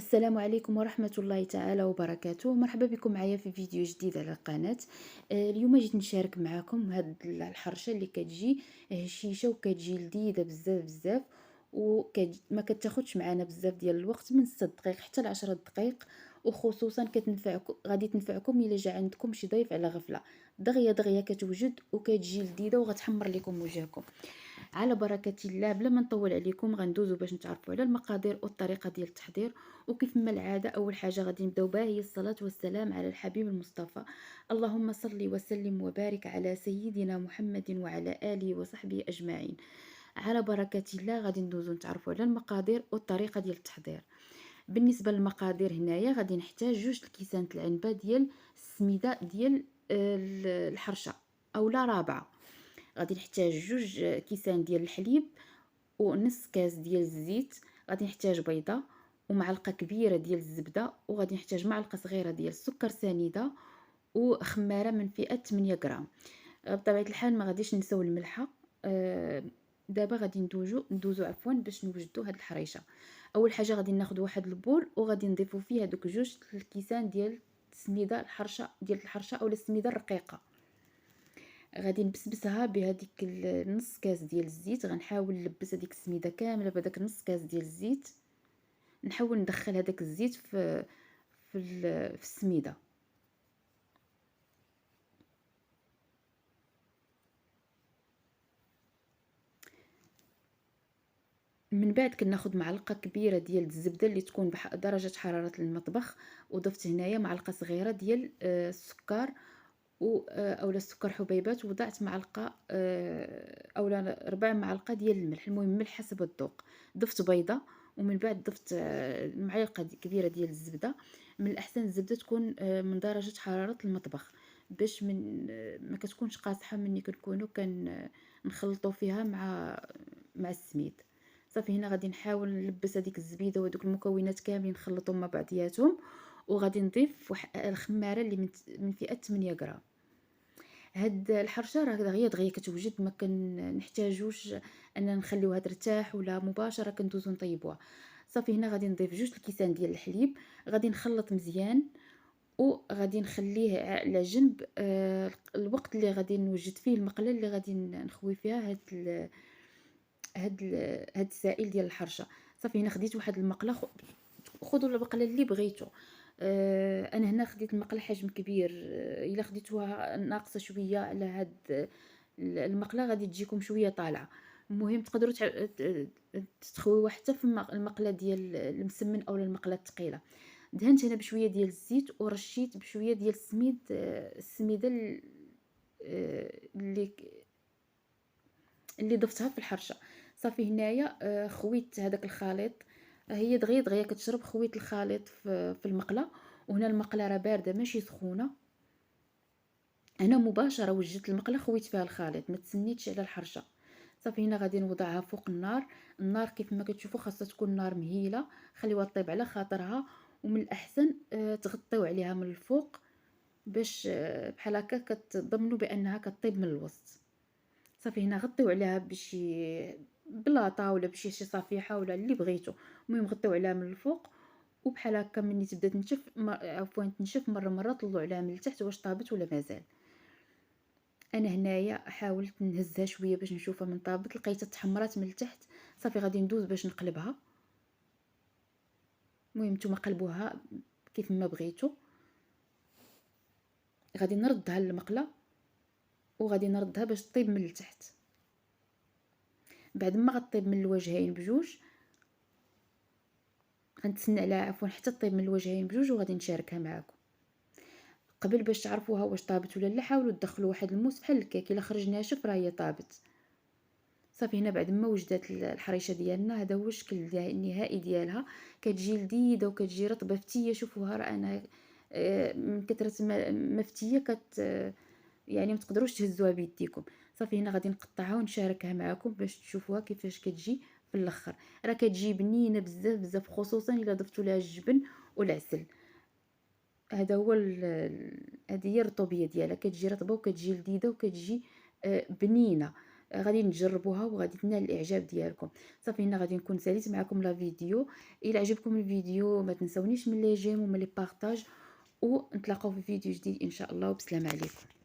السلام عليكم ورحمة الله تعالى وبركاته. مرحبا بكم معايا في فيديو جديد على القناة. اليوم جيت نشارك معكم هاد الحرشة اللي كتجي هشيشة وكتجي لذيذة بزاف بزاف، وما كتاخدش معنا بزاف ديال الوقت، من 6 دقائق حتى ل 10 دقائق. وخصوصا كتنفعكم، غادي تنفعكم الا جا عندكم شي ضيف على غفلة. دغيا دغيا كتوجد وكتجي لذيذة وغتحمر لكم وجهكم. على بركة الله، بلا ما نطول عليكم غندوزو باش نتعرفوا على المقادير والطريقة ديال التحضير. وكيف ما العادة أول حاجة غادي نبداو بها هي الصلاة والسلام على الحبيب المصطفى. اللهم صل وسلم وبارك على سيدنا محمد وعلى آله وصحبه أجمعين. على بركة الله غادي ندوزو نتعرفوا على المقادير والطريقة ديال التحضير. بالنسبة للمقادير هنايا غادي نحتاج 2 الكيسان العنبة ديال السميدة ديال الحرشة أولا رابعة. غادي نحتاج 2 كيسان ديال الحليب ونص كاس ديال الزيت. غادي نحتاج بيضة ومعلقة كبيرة ديال الزبدة، وغادي نحتاج معلقة صغيرة ديال السكر سنيدة وخمارة من فئة 8 غرام. بطبيعة الحال ما غاديش نساو الملحة. دابا غادي ندوزو باش نوجدو هاد الحريشة. اول حاجة غادي ناخد واحد البول وغادي نضيفو فيه هادوك 2 الكيسان ديال السميدة الحرشة اولا السميدة الرقيقة. غادي نبسبسها بهذيك نص كاس ديال الزيت. غنحاول نلبس هذيك السميده كامله بهذاك نص كاس ديال الزيت. نحاول ندخل هذاك الزيت في السميده. من بعد كناخذ معلقه كبيره ديال الزبده اللي تكون درجه حراره المطبخ، وضفت هنايا معلقه صغيره ديال السكر اولا السكر حبيبات، وضعت معلقه اولا ربع معلقه ديال الملح، المهم ملح حسب الذوق. ضفت بيضه، ومن بعد ضفت معلقه كبيره ديال الزبده. من الاحسن الزبده تكون من درجه حراره المطبخ، باش من ما كتكونش قاصحه مني كنكونوا نخلطوا فيها مع السميد. صافي هنا غادي نحاول نلبس هذيك الزبيده ودوك المكونات كاملين نخلطهم مع بعضياتهم. وغادي نضيف الخماره اللي من فئه 8 غرام. هاد الحرشه راه دغيا كتوجد، ما كنحتاجوش اننا نخليوها ترتاح ولا مباشره كندوزو نطيبوها. صافي هنا غادي نضيف 2 الكيسان ديال الحليب. غادي نخلط مزيان وغادي نخليه على جنب. الوقت اللي غادي نوجد فيه المقله اللي غادي نخوي فيها هاد السائل ديال الحرشه. صافي هنا خديت واحد المقله. خذوا المقله اللي بغيتو. انا هنا خديت المقله حجم كبير. الا خديتوها ناقصه شويه على هاد المقله غادي تجيكم شويه طالعه. المهم تقدروا تخويوها حتى في المقله ديال المسمن او المقله الثقيله. دهنت هنا بشويه ديال الزيت ورشيت بشويه ديال السميده اللي ضفتها في الحرشه. صافي هنايا خويت هذاك الخليط. هي دغيا دغيا كتشرب. خويت الخليط في المقله، وهنا المقله راه بارده ماشي سخونه. انا مباشره وجدت المقله خويت فيها الخليط، ما تسنيتش على الحرشه. صافي هنا غادي نوضعها فوق النار كيف ما كتشوفوا خاصها تكون نار مهيله. خليوها طيب على خاطرها، ومن الاحسن تغطيو عليها من الفوق باش بحال هكا كتضمنوا بانها كطيب من الوسط. صافي هنا غطيو عليها بشي بلاطه ولا بشي صفيحه ولا اللي بغيتو. المهم غطيو عليها من الفوق، وبحال هكا ملي تبدا تنشف مره مره طلعوا عليها من التحت واش طابت ولا مازال. انا هنايا حاولت نهزها شويه باش نشوفها من طابت، لقيتها تحمرات من التحت. صافي غادي ندوز باش نقلبها. المهم نتوما قلبوها كيف ما بغيتو. غادي نردها للمقله وغادي نردها باش طيب من التحت. بعد ما غطيب من الوجهين بجوج غنتسنى عليها حتى طيب من الوجهين بجوج، وغادي نشاركها معكم. قبل باش تعرفوها واش طابت ولا لا، حاولوا تدخلوا واحد الموس بحال الكيك، الا خرج ناشف راه هي طابت. صافي هنا بعد ما وجدت الحريشه ديالنا، هذا هو الشكل النهائي ديالها. كتجي لذيذه وكتجي رطبه فتيه. شوفوها راه انا من كثره ما فتيه يعني ما تقدروش تهزوها بيديكم. صافي هنا غادي نقطعها ونشاركها معكم باش تشوفوها كيفاش كتجي في الاخر. راه كتجي بنينه بزاف بزاف، خصوصا الا ضفتوا لها الجبن والعسل. هذا هو هذه هي الرطوبيه ديالها. كتجي رطبه وكتجي لذيذه وكتجي بنينه. غادي نجربوها وغادي تنال الاعجاب ديالكم. صافي هنا غادي نكون ساليت معكم لا فيديو. الى عجبكم الفيديو ما تنسونيش من لي جيم ومن لي بارطاج، ونتلاقاو في فيديو جديد ان شاء الله، وبسلام عليكم.